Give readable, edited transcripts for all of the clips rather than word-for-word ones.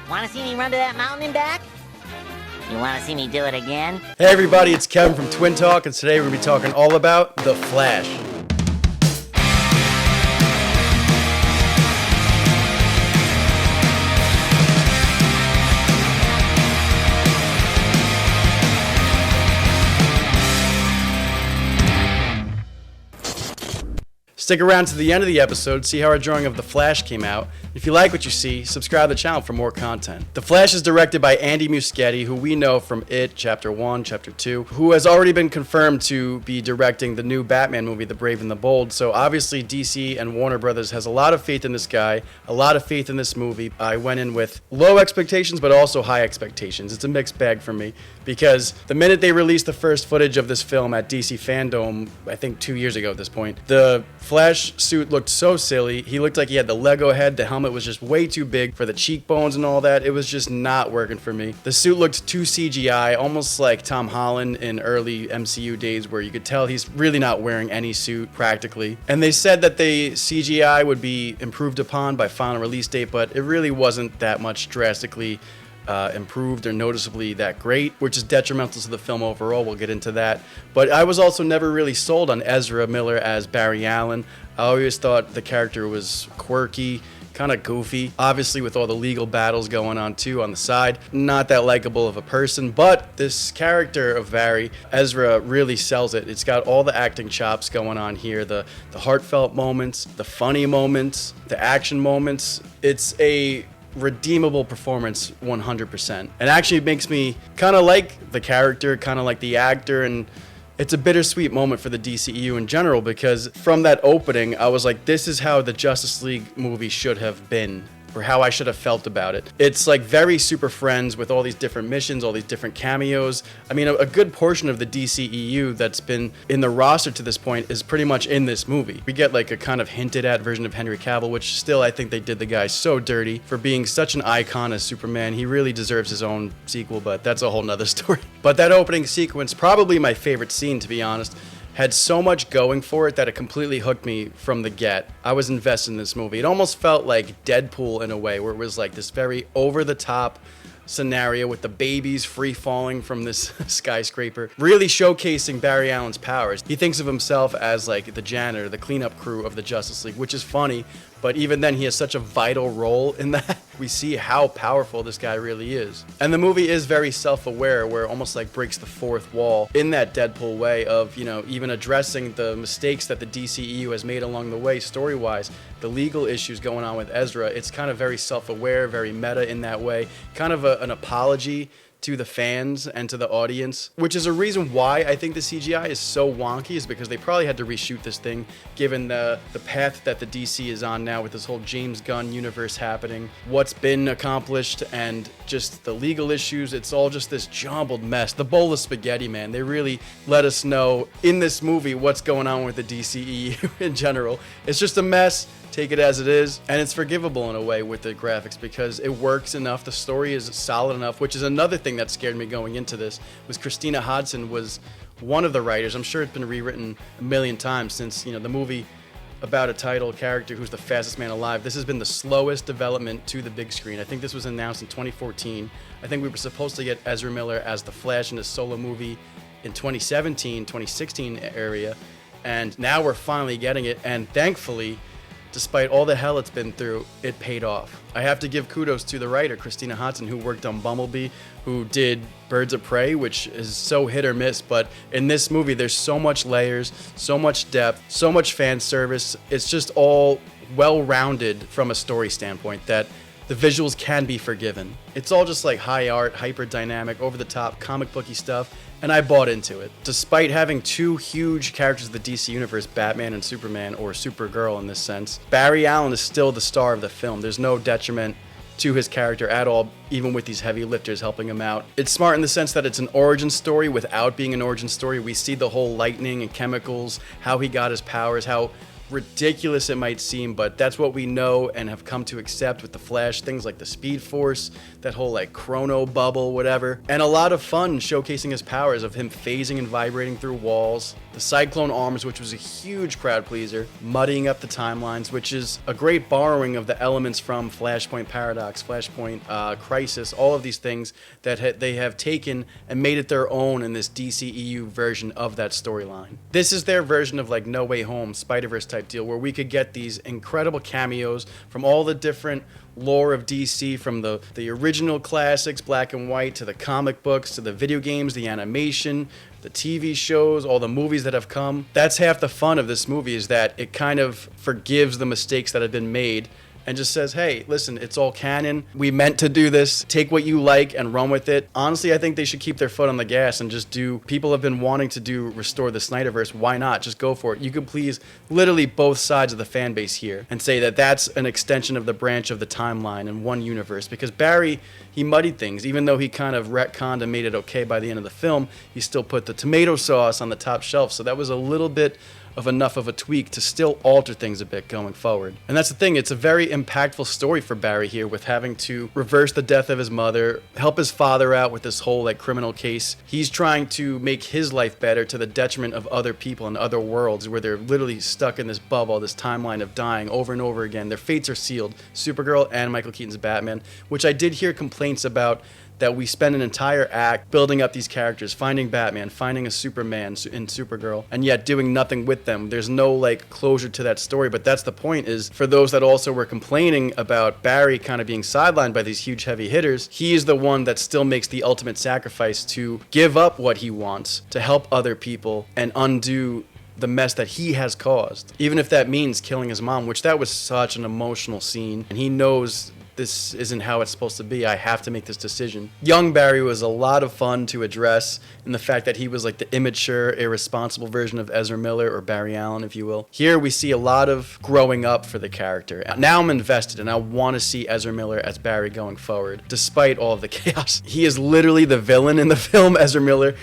Want to see me run to that mountain and back? You want to see me do it again? Hey everybody, it's Kevin from Twin Talk, and today we're going to be talking all about The Flash. Stick around to the end of the episode, see how our drawing of The Flash came out. If you like what you see, subscribe to the channel for more content. The Flash is directed by Andy Muschietti, who we know from It, Chapter 1, Chapter 2, who has already been confirmed to be directing the new Batman movie, The Brave and the Bold. So obviously DC and Warner Brothers has a lot of faith in this guy, a lot of faith in this movie. I went in with low expectations, but also high expectations. It's a mixed bag for me, because the minute they released the first footage of this film at DC Fandom, I think 2 years ago at this point, the Flash suit looked so silly. He looked like he had the Lego head. The helmet was just way too big for the cheekbones and all that. It was just not working for me. The suit looked too CGI, almost like Tom Holland in early MCU days, where you could tell he's really not wearing any suit practically. And they said that the CGI would be improved upon by final release date, but it really wasn't that much drastically improved or noticeably that great, which is detrimental to the film overall. We'll get into that. But I was also never really sold on Ezra Miller as Barry Allen. I always thought the character was quirky, kind of goofy, obviously with all the legal battles going on too on the side. Not that likable of a person, but this character of Barry, Ezra, really sells it. It's got all the acting chops going on here, the heartfelt moments, the funny moments, the action moments. It's a redeemable performance 100%. It actually makes me kind of like the character, kind of like the actor, and it's a bittersweet moment for the DCEU in general, because from that opening I was like, this is how the Justice League movie should have been, or how I should have felt about it. It's like very Super Friends with all these different missions, all these different cameos. I mean, a good portion of the DCEU that's been in the roster to this point is pretty much in this movie. We get like a kind of hinted at version of Henry Cavill, which still I think they did the guy so dirty for being such an icon as Superman. He really deserves his own sequel, but that's a whole nother story. But that opening sequence, probably my favorite scene, to be honest, had so much going for it that it completely hooked me from the get. I was invested in this movie. It almost felt like Deadpool in a way, where it was like this very over-the-top scenario with the babies free falling from this skyscraper, really showcasing Barry Allen's powers. He thinks of himself as like the janitor, the cleanup crew of the Justice League, which is funny, but even then he has such a vital role in that. We see how powerful this guy really is. And the movie is very self-aware, where it almost like breaks the fourth wall in that Deadpool way of, you know, even addressing the mistakes that the DCEU has made along the way story-wise, the legal issues going on with Ezra. It's kind of very self-aware, very meta in that way, kind of an apology to the fans and to the audience, which is a reason why I think the CGI is so wonky, is because they probably had to reshoot this thing given the path that the DC is on now with this whole James Gunn universe happening, what's been accomplished, and just the legal issues. It's all just this jumbled mess. The bowl of spaghetti, man. They really let us know in this movie what's going on with the DCEU in general. It's just a mess. Take it as it is, and it's forgivable in a way with the graphics because it works enough. The story is solid enough, which is another thing that scared me going into this. Was Christina Hodson was one of the writers. I'm sure it's been rewritten a million times since, you know, the movie about a title character who's the fastest man alive. This has been the slowest development to the big screen. I think this was announced in 2014. I think we were supposed to get Ezra Miller as the Flash in a solo movie in 2017, 2016 area, and now we're finally getting it, and thankfully, despite all the hell it's been through, it paid off. I have to give kudos to the writer, Christina Hodson, who worked on Bumblebee, who did Birds of Prey, which is so hit or miss, but in this movie, there's so much layers, so much depth, so much fan service. It's just all well-rounded from a story standpoint that the visuals can be forgiven. It's all just like high art, hyper dynamic, over the top, comic booky stuff, and I bought into it. Despite having two huge characters of the DC universe, Batman and Superman, or Supergirl in this sense, Barry Allen is still the star of the film. There's no detriment to his character at all, even with these heavy lifters helping him out. It's smart in the sense that it's an origin story without being an origin story. We see the whole lightning and chemicals, how he got his powers, how ridiculous it might seem, but that's what we know and have come to accept with the Flash. Things like the Speed Force, that whole like chrono bubble, whatever, and a lot of fun showcasing his powers of him phasing and vibrating through walls. The Cyclone Arms, which was a huge crowd pleaser. Muddying up the timelines, which is a great borrowing of the elements from Flashpoint Paradox, Flashpoint Crisis, all of these things that they have taken and made it their own in this DCEU version of that storyline. This is their version of like No Way Home, Spider-Verse type deal, where we could get these incredible cameos from all the different lore of DC, from the original classics, black and white, to the comic books, to the video games, the animation, the TV shows, all the movies that have come. That's half the fun of this movie, is that it kind of forgives the mistakes that have been made and just says, hey, listen, it's all canon. We meant to do this. Take what you like and run with it. Honestly, I think they should keep their foot on the gas and just do, people have been wanting to restore the Snyderverse. Why not? Just go for it. You could please literally both sides of the fan base here and say that that's an extension of the branch of the timeline in one universe, because Barry, he muddied things. Even though he kind of retconned and made it okay by the end of the film, he still put the tomato sauce on the top shelf. So that was a little bit of enough of a tweak to still alter things a bit going forward. And that's the thing, it's a very impactful story for Barry here, with having to reverse the death of his mother, help his father out with this whole like criminal case. He's trying to make his life better to the detriment of other people in other worlds where they're literally stuck in this bubble, this timeline of dying over and over again. Their fates are sealed. Supergirl and Michael Keaton's Batman, which I did hear complaints about, that we spend an entire act building up these characters, finding Batman, finding a Superman in Supergirl, and yet doing nothing with them. There's no like closure to that story, but that's the point, is for those that also were complaining about Barry kind of being sidelined by these huge heavy hitters, he is the one that still makes the ultimate sacrifice to give up what he wants to help other people and undo the mess that he has caused, even if that means killing his mom, which that was such an emotional scene, and he knows this isn't how it's supposed to be. I have to make this decision. Young Barry was a lot of fun to address, in the fact that he was like the immature, irresponsible version of Ezra Miller, or Barry Allen, if you will. Here we see a lot of growing up for the character. Now I'm invested, and I want to see Ezra Miller as Barry going forward, despite all of the chaos. He is literally the villain in the film. Ezra Miller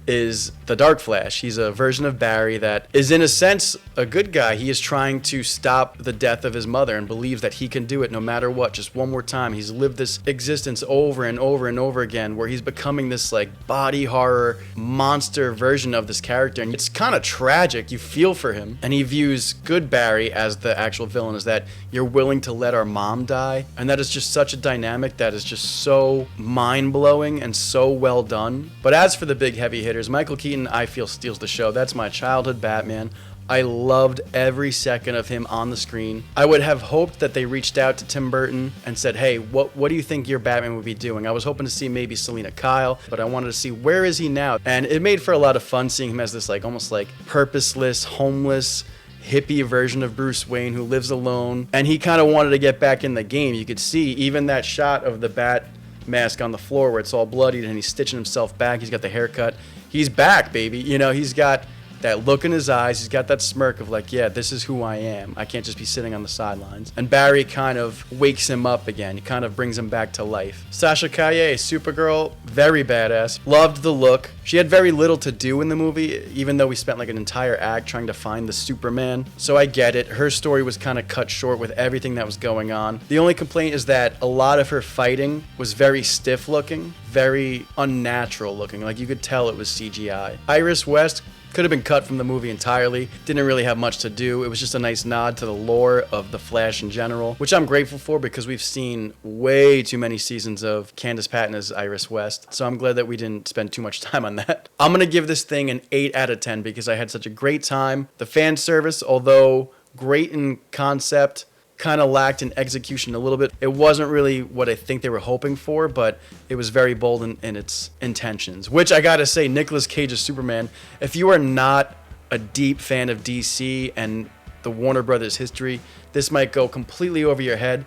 is the Dark Flash. He's a version of Barry that is, in a sense, a good guy. He is trying to stop the death of his mother and believes that he can do it no matter what, just one more time. He's lived this existence over and over and over again, where he's becoming this like body horror monster version of this character, and it's kind of tragic. You feel for him, and he views good Barry as the actual villain, is that you're willing to let our mom die, and that is just such a dynamic that is just so mind-blowing and so well done. But as for the big heavy hitter, Michael Keaton, I feel, steals the show. That's my childhood Batman. I loved every second of him on the screen. I would have hoped that they reached out to Tim Burton and said, hey, what do you think your Batman would be doing? I was hoping to see maybe Selena Kyle, but I wanted to see, where is he now? And it made for a lot of fun seeing him as this like almost like purposeless, homeless, hippie version of Bruce Wayne who lives alone. And he kind of wanted to get back in the game. You could see even that shot of the bat mask on the floor where it's all bloodied and he's stitching himself back. He's got the haircut. He's back, baby. You know, he's got that look in his eyes. He's got that smirk of like, yeah, this is who I am. I can't just be sitting on the sidelines. And Barry kind of wakes him up again. He kind of brings him back to life. Sasha Calle, Supergirl, very badass. Loved the look. She had very little to do in the movie, even though we spent like an entire act trying to find the Superman. So I get it. Her story was kind of cut short with everything that was going on. The only complaint is that a lot of her fighting was very stiff looking, very unnatural looking. Like you could tell it was CGI. Iris West could have been cut from the movie entirely. Didn't really have much to do. It was just a nice nod to the lore of The Flash in general, which I'm grateful for because we've seen way too many seasons of Candace Patton as Iris West. So I'm glad that we didn't spend too much time on that. I'm going to give this thing an 8 out of 10 because I had such a great time. The fan service, although great in concept, kind of lacked in execution a little bit. It wasn't really what I think they were hoping for, but it was very bold in its intentions, which I gotta say, Nicolas Cage's Superman, if you are not a deep fan of DC and the Warner Brothers history, this might go completely over your head,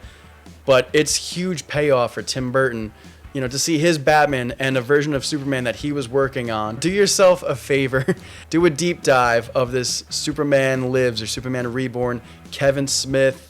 but it's huge payoff for Tim Burton, you know, to see his Batman and a version of Superman that he was working on. Do yourself a favor, do a deep dive of this Superman Lives or Superman Reborn, Kevin Smith,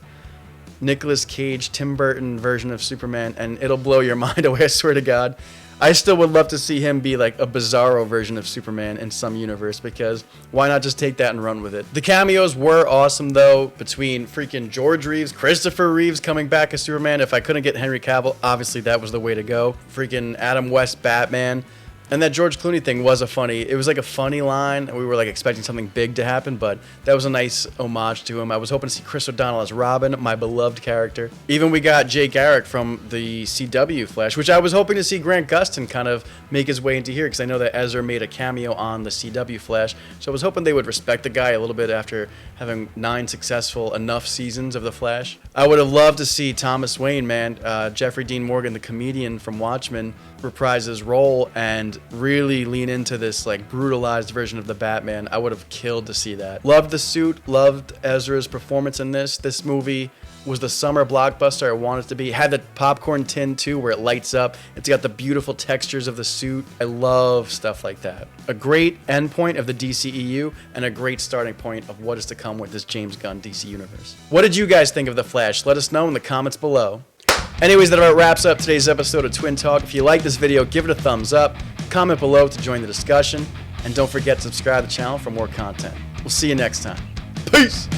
Nicolas Cage, Tim Burton version of Superman, and it'll blow your mind away, I swear to God. I still would love to see him be like a bizarro version of Superman in some universe, because why not just take that and run with it? The cameos were awesome, though, between freaking George Reeves, Christopher Reeves coming back as Superman. If I couldn't get Henry Cavill, obviously that was the way to go. Freaking Adam West Batman. And that George Clooney thing was it was like a funny line. We were like expecting something big to happen, but that was a nice homage to him. I was hoping to see Chris O'Donnell as Robin, my beloved character. Even we got Jay Garrick from the CW Flash, which I was hoping to see Grant Gustin kind of make his way into here, because I know that Ezra made a cameo on the CW Flash. So I was hoping they would respect the guy a little bit after having 9 successful enough seasons of the Flash. I would have loved to see Thomas Wayne, man, Jeffrey Dean Morgan, the comedian from Watchmen, reprise his role and really lean into this like brutalized version of the Batman. I would have killed to see that. Loved the suit, loved Ezra's performance in this. This movie was the summer blockbuster I wanted it to be. It had the popcorn tin too, where it lights up. It's got the beautiful textures of the suit. I love stuff like that. A great endpoint of the DCEU and a great starting point of what is to come with this James Gunn DC universe. What did you guys think of The Flash? Let us know in the comments below. Anyways, that about wraps up today's episode of Twin Talk. If you like this video, give it a thumbs up, comment below to join the discussion, and don't forget to subscribe to the channel for more content. We'll see you next time. Peace!